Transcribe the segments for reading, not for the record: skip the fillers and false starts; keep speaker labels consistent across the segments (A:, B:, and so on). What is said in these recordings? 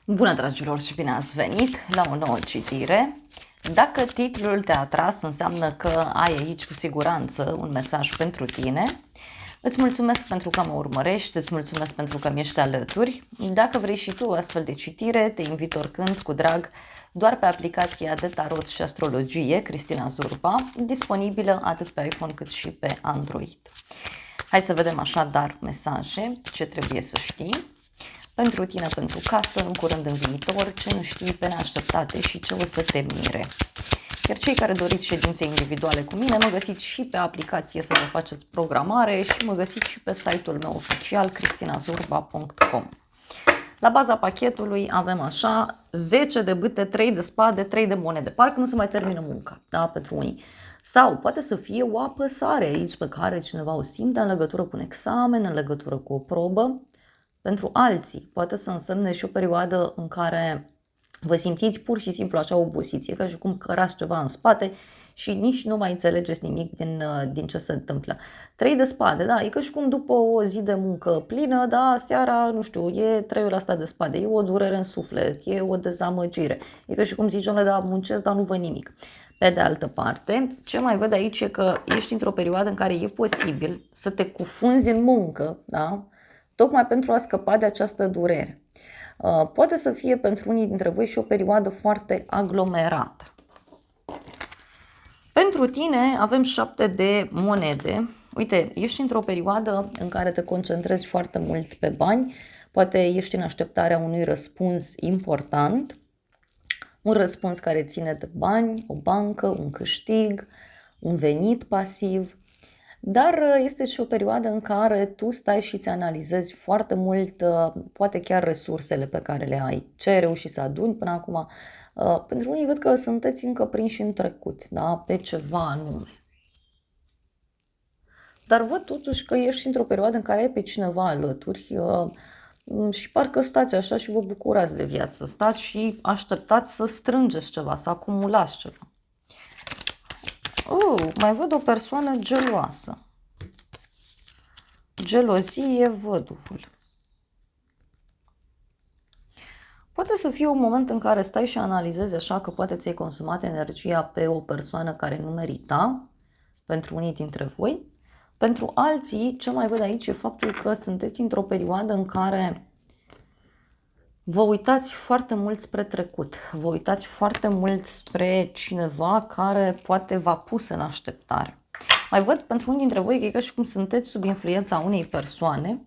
A: Bună, dragilor, și bine ați venit la o nouă citire. Dacă titlul te-a atras, înseamnă că ai aici cu siguranță un mesaj pentru tine. Îți mulțumesc pentru că mă urmărești, îți mulțumesc pentru că mi-ești alături. Dacă vrei și tu o astfel de citire, te invit oricând cu drag doar pe aplicația de tarot și astrologie Cristina Zurba, disponibilă atât pe iPhone cât și pe Android. Hai să vedem așadar mesaje, ce trebuie să știi pentru tine, pentru casă, în curând în viitor, ce nu știi pe neașteptate și ce o să te mire. Iar cei care doriți ședințe individuale cu mine, mă găsiți și pe aplicație să vă faceți programare și mă găsiți și pe site-ul meu oficial cristinazurba.com. La baza pachetului avem așa 10 de bâte, 3 de spade, 3 de monede. Parcă nu se mai termină munca, da, pentru unii. Sau poate să fie o apăsare aici pe care cineva o simte în legătură cu un examen, în legătură cu o probă. Pentru alții poate să însemne și o perioadă în care vă simțiți pur și simplu așa obosiți, e ca și cum cărați ceva în spate și nici nu mai înțelegeți nimic din ce se întâmplă. 3 de spade, da, e ca și cum după o zi de muncă plină, da, seara, nu știu, e 3-ul ăsta de spade, e o durere în suflet, e o dezamăgire, e ca și cum zici, domnule, da, muncesc, dar nu văd nimic. Pe de altă parte, ce mai văd aici e că ești într-o perioadă în care e posibil să te cufunzi în muncă, da? Tocmai pentru a scăpa de această durere. Poate să fie pentru unii dintre voi și o perioadă foarte aglomerată. Pentru tine avem 7 de monede. Uite, ești într-o perioadă în care te concentrezi foarte mult pe bani, poate ești în așteptarea unui răspuns important, un răspuns care ține de bani, o bancă, un câștig, un venit pasiv. Dar este și o perioadă în care tu stai și îți analizezi foarte mult, poate chiar resursele pe care le ai, ce ai reușit să aduni până acum. Pentru unii văd că sunteți încă prinși în trecut, da? Pe ceva anume. Dar văd totuși că ești într-o perioadă în care ai pe cineva alături și parcă stați așa și vă bucurați de viață. Stați și așteptați să strângeți ceva, să acumulați ceva. Mai văd o persoană geloasă. Gelozie, văduvul. Poate să fie un moment în care stai și analizezi așa că poate ți-ai consumat energia pe o persoană care nu merita, pentru unii dintre voi. Pentru alții, ce mai văd aici e faptul că sunteți într-o perioadă în care vă uitați foarte mult spre trecut, vă uitați foarte mult spre cineva care poate v-a pus în așteptare. Mai văd pentru unii dintre voi că e ca și cum sunteți sub influența unei persoane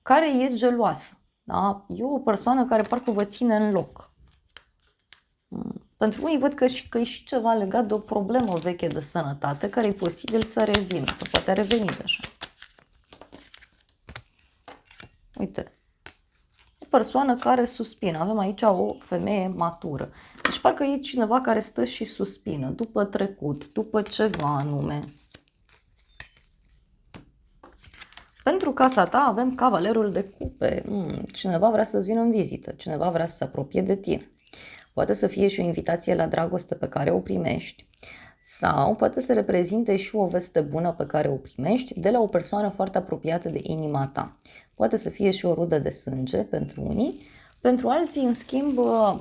A: care e geloasă. Da? E o persoană care parcă vă ține în loc. Pentru unii văd că e și ceva legat de o problemă veche de sănătate care e posibil să revină, să poate reveni așa. Uite, o persoană care suspină. Avem aici o femeie matură. Deci parcă e cineva care stă și suspină după trecut, după ceva anume. Pentru casa ta avem cavalerul de cupe. Cineva vrea să-ți vină în vizită, cineva vrea să se apropie de tine. Poate să fie și o invitație la dragoste pe care o primești sau poate să reprezinte și o veste bună pe care o primești de la o persoană foarte apropiată de inima ta. Poate să fie și o rudă de sânge pentru unii. Pentru alții, în schimb,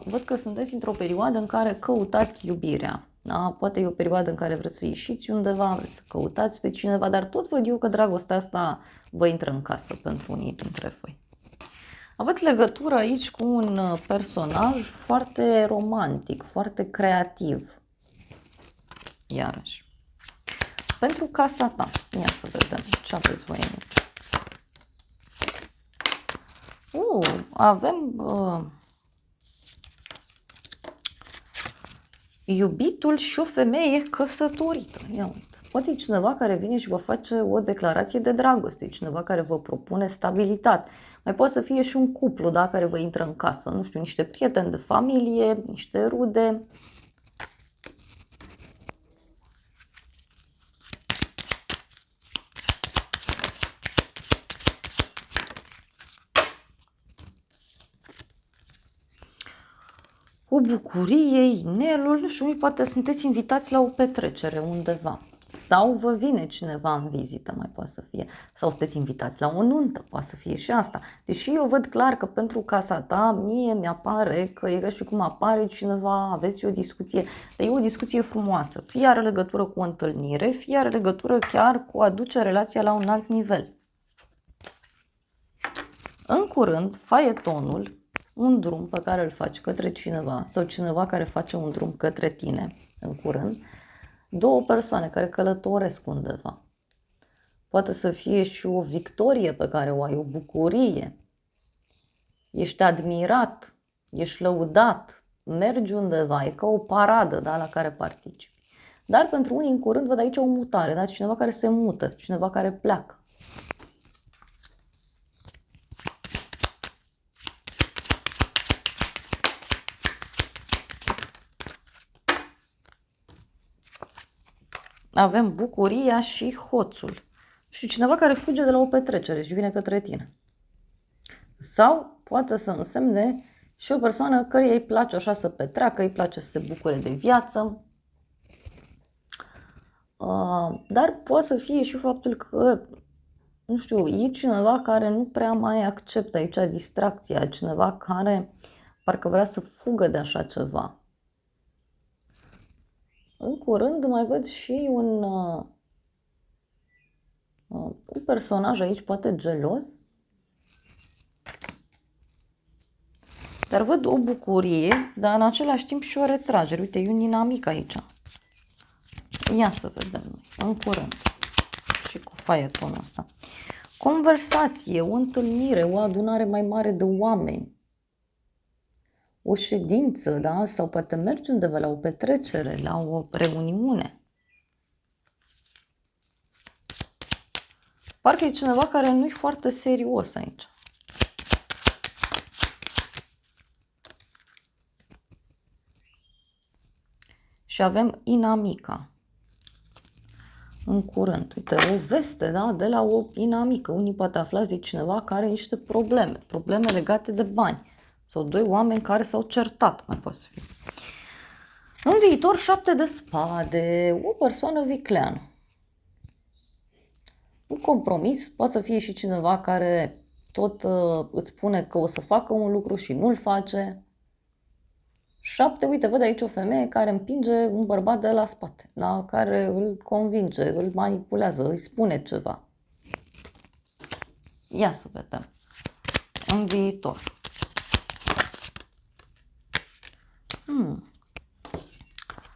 A: văd că sunteți într-o perioadă în care căutați iubirea. Da? Poate e o perioadă în care vreți să ieșiți undeva, vreți să căutați pe cineva, dar tot văd eu că dragostea asta vă intră în casă pentru unii dintre voi. Aveți legătură aici cu un personaj foarte romantic, foarte creativ. Iarăși. Pentru casa ta, ia să vedem ce aveți voi aici. Avem iubitul și o femeie căsătorită. Ia uite. Poate e cineva care vine și vă face o declarație de dragoste, cineva care vă propune stabilitate. Mai poate să fie și un cuplu, da, care vă intră în casă, nu știu, niște prieteni de familie, niște rude. Cu bucurie, inelul, nu știu, poate sunteți invitați la o petrecere undeva. Sau vă vine cineva în vizită, mai poate să fie. Sau sunteți invitați la o nuntă, poate să fie și asta. Deși eu văd clar că pentru casa ta, mie mi-apare că e ca și cum apare cineva, aveți o discuție, dar e o discuție frumoasă. Fie are legătură cu o întâlnire, fie are legătură chiar cu a duce relația la un alt nivel. În curând, faetonul, un drum pe care îl faci către cineva sau cineva care face un drum către tine, în curând, două persoane care călătoresc undeva. Poate să fie și o victorie pe care o ai, o bucurie. Ești admirat, ești lăudat, mergi undeva, e ca o paradă, da, la care participi. Dar pentru unii în curând văd aici o mutare, da? Cineva care se mută, cineva care pleacă. Avem bucuria și hoțul. Și cineva care fuge de la o petrecere și vine către tine. Sau poate să însemne și o persoană căreia îi place așa să petreacă, îi place să se bucure de viață. Dar poate să fie și faptul că, nu știu, e cineva care nu prea mai acceptă aici distracția, cineva care parcă vrea să fugă de așa ceva. În curând mai văd și un personaj aici, poate gelos, dar văd o bucurie, dar în același timp și o retragere. Uite, e un inamic aici. Ia să vedem noi, în curând, și cu faetonul ăsta. Conversație, o întâlnire, o adunare mai mare de oameni, o ședință, da? Sau poate mergi undeva la o petrecere, la o reuniune. Parcă e cineva care nu e foarte serios aici. Și avem inamica. În curând. Uite, o veste, da? De la o inamică. Unii poate aflați de cineva care are niște probleme. Probleme legate de bani. Sau doi oameni care s-au certat, mai poate să fie. În viitor, 7 de spade. O persoană vicleană. Un compromis. Poate să fie și cineva care tot îți spune că o să facă un lucru și nu-l face. 7, uite, văd aici o femeie care împinge un bărbat de la spate, da? Care îl convinge, îl manipulează, îi spune ceva. Ia să vedem. În viitor.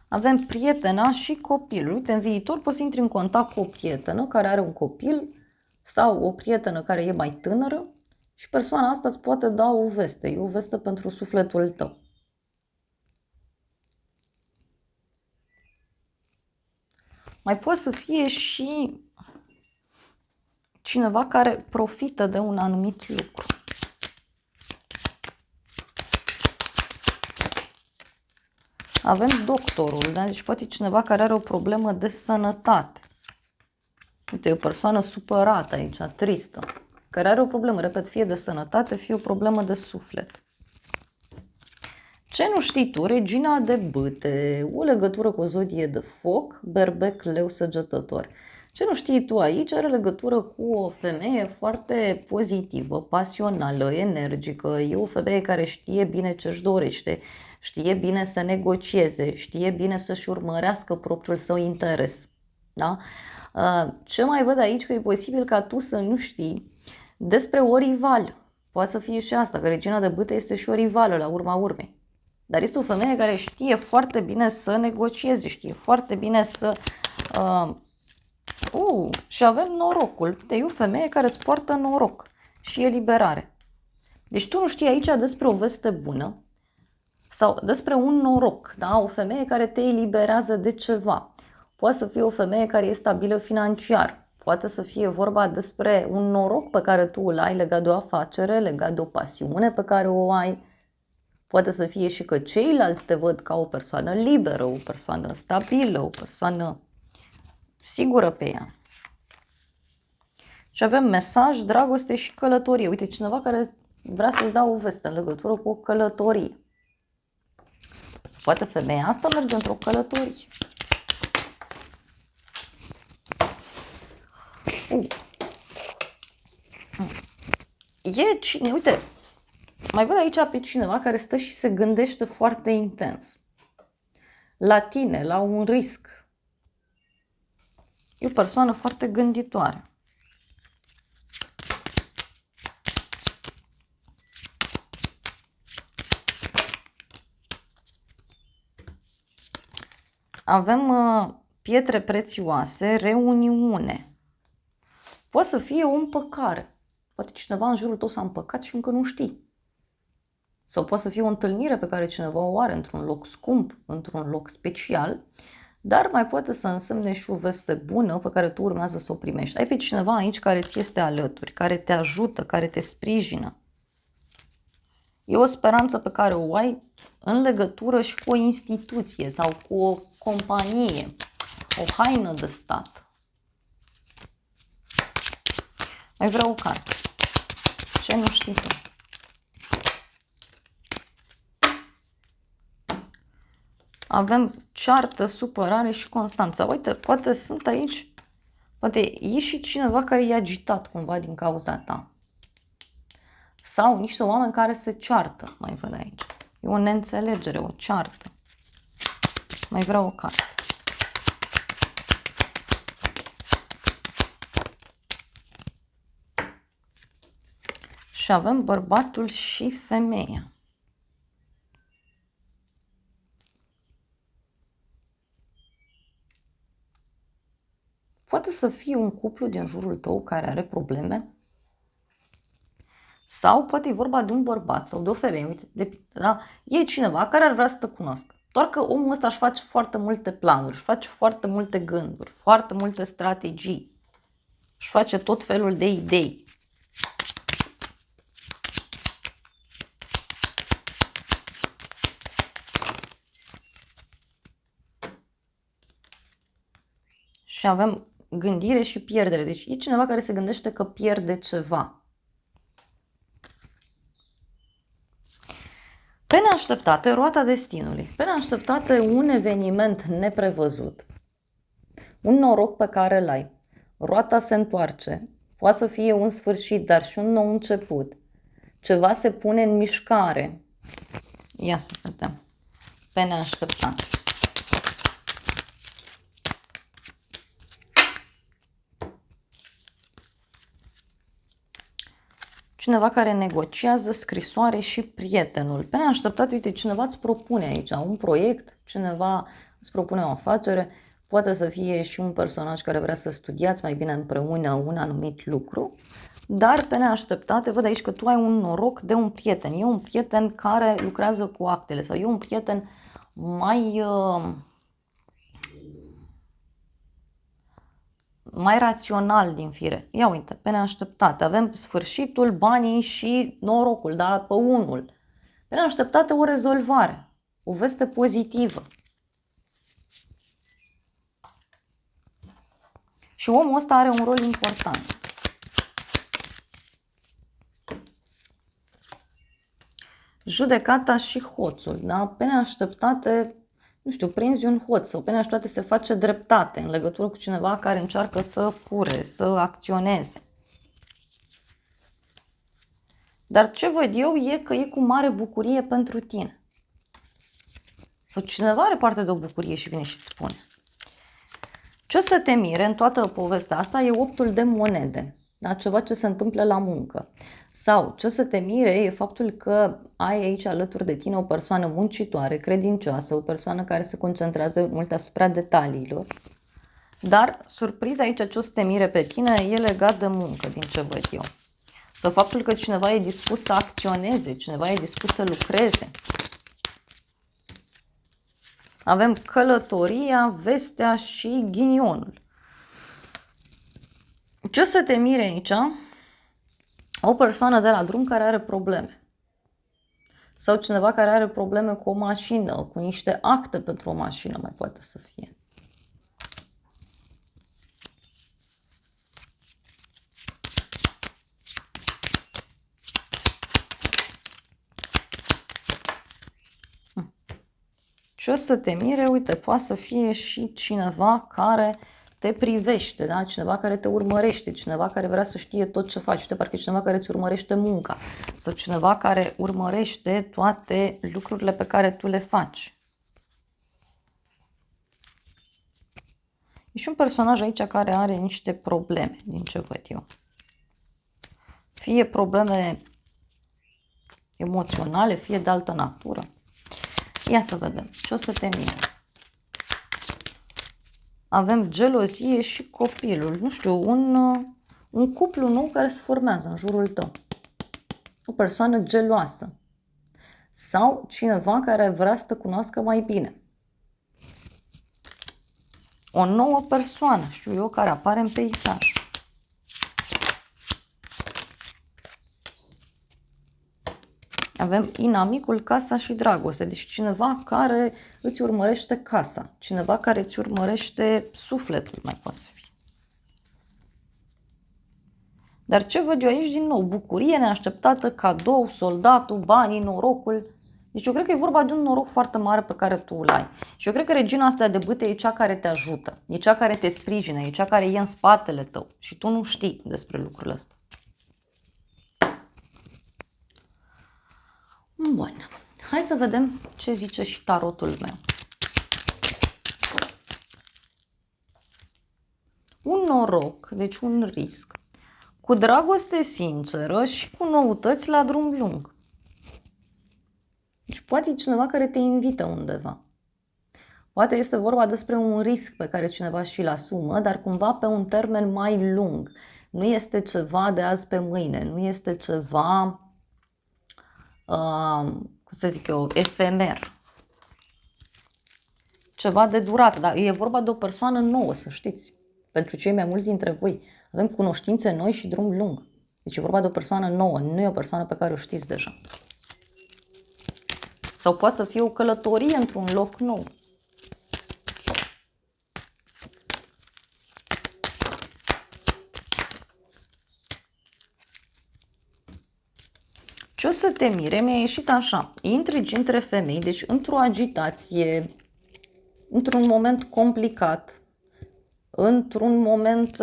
A: Avem prietena și copilul. Uite, în viitor poți să intri în contact cu o prietenă care are un copil sau o prietenă care e mai tânără și persoana asta îți poate da o veste. E o veste pentru sufletul tău. Mai poate să fie și cineva care profită de un anumit lucru. Avem doctorul, da? Deci poate cineva care are o problemă de sănătate. Uite, e o persoană supărată aici, tristă, care are o problemă, repet, fie de sănătate, fie o problemă de suflet. Ce nu știi tu, regina de bâte, o legătură cu o zodie de foc, berbec, leu, săgetător. Ce nu știi tu aici are legătură cu o femeie foarte pozitivă, pasională, energică. E o femeie care știe bine ce-și dorește, știe bine să negocieze, știe bine să-și urmărească propriul său interes. Da? Ce mai văd aici că e posibil ca tu să nu știi despre o rivală. Poate să fie și asta, că regina de bâte este și o rivală la urma urmei. Dar este o femeie care știe foarte bine să negocieze, știe foarte bine să... și avem norocul. Uite, e o femeie care îți poartă noroc și eliberare. Deci tu nu știi aici despre o veste bună sau despre un noroc, da? O femeie care te eliberează de ceva. Poate să fie o femeie care e stabilă financiar. Poate să fie vorba despre un noroc pe care tu îl ai legat de o afacere, legat de o pasiune pe care o ai. Poate să fie și că ceilalți te văd ca o persoană liberă, o persoană stabilă, o persoană sigură pe ea. Și avem mesaj, dragoste și călătorie. Uite, cineva care vrea să-ți dea o veste în legătură cu o călătorie. Poate femeia asta merge într-o călătorie. E cine, uite, mai văd aici pe cineva care stă și se gândește foarte intens. La tine, la un risc. E o persoană foarte gânditoare. Avem pietre prețioase, reuniune. Poate să fie o împăcare. Poate cineva în jurul tău s-a împăcat și încă nu știi. Sau poate să fie o întâlnire pe care cineva o are într-un loc scump, într-un loc special, dar mai poate să însemne și o veste bună pe care tu urmează să o primești. Ai pe cineva aici care ți este alături, care te ajută, care te sprijină. E o speranță pe care o ai în legătură și cu o instituție sau cu o companie, o haină de stat. Mai vreau o carte. Ce nu știi tu? Avem ceartă, supărare și constanță. Uite, poate sunt aici, poate e și cineva care e agitat cumva din cauza ta. Sau niște oameni care se ceartă, mai văd aici. E o neînțelegere, o ceartă. Mai vreau o carte. Și avem bărbatul și femeia. Poate să fie un cuplu din jurul tău care are probleme. Sau poate e vorba de un bărbat sau de o femeie. Uite, da? E cineva care ar vrea să te cunoască. Doar că omul ăsta își face foarte multe planuri, își face foarte multe gânduri, foarte multe strategii. Își face tot felul de idei. Și avem gândire și pierdere. Deci e cineva care se gândește că pierde ceva. Pe neașteptate, roata destinului. Pe neașteptate, un eveniment neprevăzut. Un noroc pe care îl ai. Roata se întoarce. Poate să fie un sfârșit, dar și un nou început. Ceva se pune în mișcare. Ia să vedem. Pe neașteptate. Cineva care negociază, scrisoare și prietenul. Pe neașteptat, uite, cineva îți propune aici un proiect, cineva îți propune o afacere, poate să fie și un personaj care vrea să studiați mai bine împreună un anumit lucru, dar pe neașteptate văd aici că tu ai un noroc de un prieten. E un prieten care lucrează cu actele sau e un prieten mai rațional din fire. Ia uite, pe neașteptate. Avem sfârșitul, banii și norocul, da? Pe unul. Pe neașteptate o rezolvare. O veste pozitivă. Și omul ăsta are un rol important. Judecata și hoțul, da? Pe neașteptate, nu știu, prinzi un hoț sau pe neașteptate se face dreptate în legătură cu cineva care încearcă să fure, să acționeze. Dar ce văd eu e că e cu mare bucurie pentru tine. Sau cineva are parte de o bucurie și vine și îți spune. Ce o să te mire în toată povestea asta e 8-ul de monede. Da? Ceva ce se întâmplă la muncă. Sau ce o să te mire e faptul că ai aici alături de tine o persoană muncitoare, credincioasă, o persoană care se concentrează mult asupra detaliilor. Dar surpriza aici ce o să te mire pe tine e legat de muncă, din ce văd eu. Sau faptul că cineva e dispus să acționeze, cineva e dispus să lucreze. Avem călătoria, vestea și ghinionul. Ce o să te mire aici? O persoană de la drum care are probleme. Sau cineva care are probleme cu o mașină, cu niște acte pentru o mașină mai poate să fie. Ce o să te mire? Uite, poate să fie și cineva care te privește, da? Cineva care te urmărește, cineva care vrea să știe tot ce faci, uite, parcă e cineva care îți urmărește munca sau cineva care urmărește toate lucrurile pe care tu le faci. E și un personaj aici care are niște probleme, din ce văd eu. Fie probleme emoționale, fie de altă natură. Ia să vedem ce o să te mire. Avem gelozie și copilul. Nu știu, un cuplu nou care se formează în jurul tău. O persoană geloasă. Sau cineva care vrea să te cunoască mai bine. O nouă persoană, știu eu, care apare în peisaj. Avem inamicul, casa și dragoste. Deci cineva care îți urmărește casa. Cineva care îți urmărește sufletul, mai poate să fie. Dar ce văd eu aici din nou? Bucurie neașteptată, cadou, soldatul, banii, norocul. Deci eu cred că e vorba de un noroc foarte mare pe care tu îl ai. Și eu cred că regina asta de bâte e cea care te ajută. E cea care te sprijină, e cea care e în spatele tău. Și tu nu știi despre lucrurile astea. Bun. Hai să vedem ce zice și tarotul meu. Un noroc, deci un risc. Cu dragoste sinceră și cu noutăți la drum lung. Deci poate e cineva care te invită undeva. Poate este vorba despre un risc pe care cineva și-l asumă, dar cumva pe un termen mai lung. Nu este ceva de azi pe mâine, nu este ceva, cum să zic eu, efemer. Ceva de durată, dar e vorba de o persoană nouă, să știți. Pentru cei mai mulți dintre voi avem cunoștințe noi și drum lung. Deci e vorba de o persoană nouă, nu e o persoană pe care o știți deja. Sau poate să fie o călătorie într-un loc nou. Ce o să te mire? Mi-a ieșit așa, intrigi între femei, deci într-o agitație, într-un moment complicat, într-un moment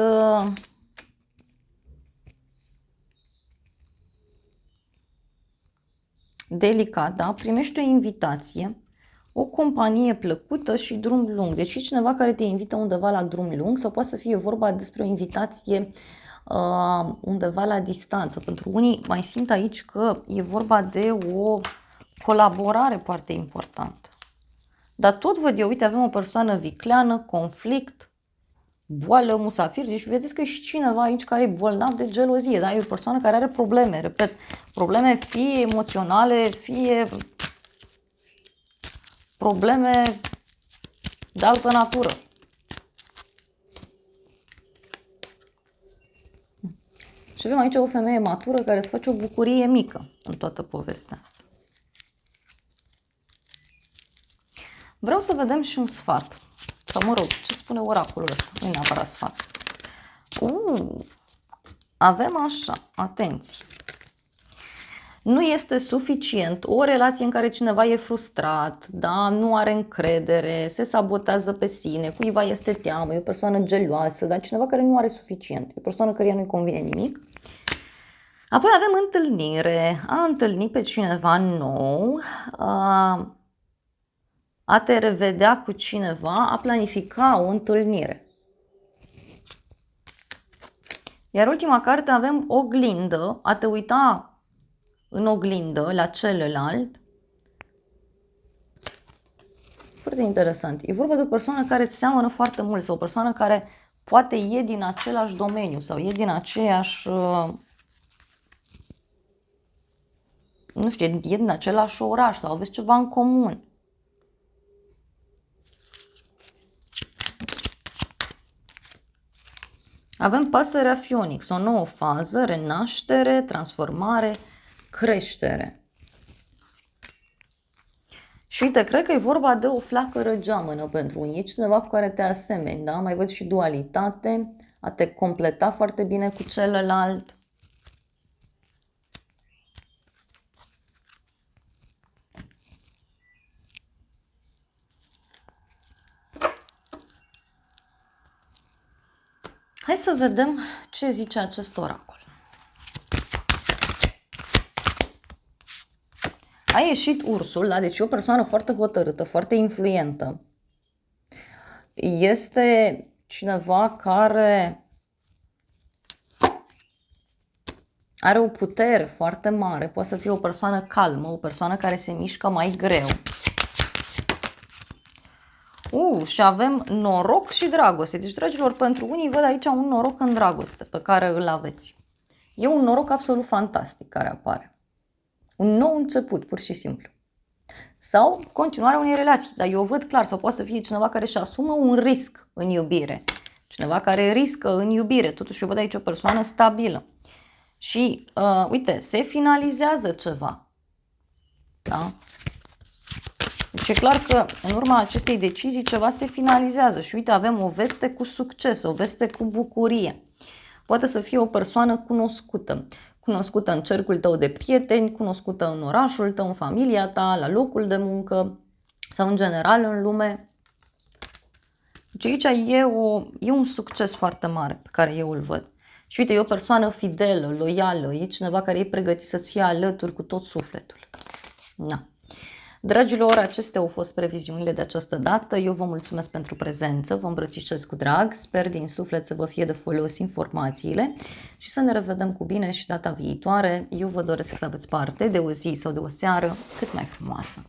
A: delicat, da? Primești o invitație, o companie plăcută și drum lung. Deci e cineva care te invită undeva la drum lung sau poate să fie vorba despre o invitație undeva la distanță. Pentru unii mai simt aici că e vorba de o colaborare foarte importantă. Dar tot văd eu, uite, avem o persoană vicleană, conflict, boală, musafir, deci vedeți că e și cineva aici care e bolnav de gelozie, da? E o persoană care are probleme, repet, probleme fie emoționale, fie probleme de altă natură. Și avem aici o femeie matură care îți face o bucurie mică în toată povestea asta. Vreau să vedem și un sfat. Sau mă rog, ce spune oracolul ăsta? Nu e neapărat sfat. Avem așa, atenție. Nu este suficient o relație în care cineva e frustrat, da? Nu are încredere, se sabotează pe sine, cuiva este teamă, e o persoană geloasă, dar cineva care nu are suficient, e o persoană care nu-i convine nimic. Apoi avem întâlnire, a întâlni pe cineva nou, a te revedea cu cineva, a planifica o întâlnire. Iar ultima carte avem oglindă, a te uita în oglindă la celălalt. Foarte interesant. E vorba de o persoană care îți seamănă foarte mult sau o persoană care poate e din același domeniu sau e din aceeași, nu știu, e din același oraș sau aveți ceva în comun. Avem pasărea Phoenix, o nouă fază, renaștere, transformare, creștere. Și uite, cred că e vorba de o flacără geamănă pentru unii. E cineva cu care te asemeni, da? Mai văd și dualitate, a te completa foarte bine cu celălalt. Hai să vedem ce zice acest oracol. A ieșit ursul, da? Deci e o persoană foarte hotărâtă, foarte influentă. Este cineva care are o putere foarte mare, poate să fie o persoană calmă, o persoană care se mișcă mai greu. Și avem noroc și dragoste. Deci, dragilor, pentru unii văd aici un noroc în dragoste pe care îl aveți. E un noroc absolut fantastic care apare. Un nou început, pur și simplu. Sau continuarea unei relații. Dar eu văd clar, sau poate să fie cineva care își asumă un risc în iubire. Cineva care riscă în iubire. Totuși eu văd aici o persoană stabilă. Și, uite, se finalizează ceva. Da? Deci e clar că în urma acestei decizii ceva se finalizează. Și uite, avem o veste cu succes, o veste cu bucurie. Poate să fie o persoană cunoscută. Cunoscută în cercul tău de prieteni, cunoscută în orașul tău, în familia ta, la locul de muncă sau în general în lume. Deci aici e un succes foarte mare pe care eu îl văd. Și uite, e o persoană fidelă, loială, e cineva care e pregătit să-ți fie alături cu tot sufletul. Da. Dragilor, acestea au fost previziunile de această dată. Eu vă mulțumesc pentru prezență, vă îmbrățișez cu drag, sper din suflet să vă fie de folos informațiile și să ne revedem cu bine și data viitoare. Eu vă doresc să aveți parte de o zi sau de o seară cât mai frumoasă.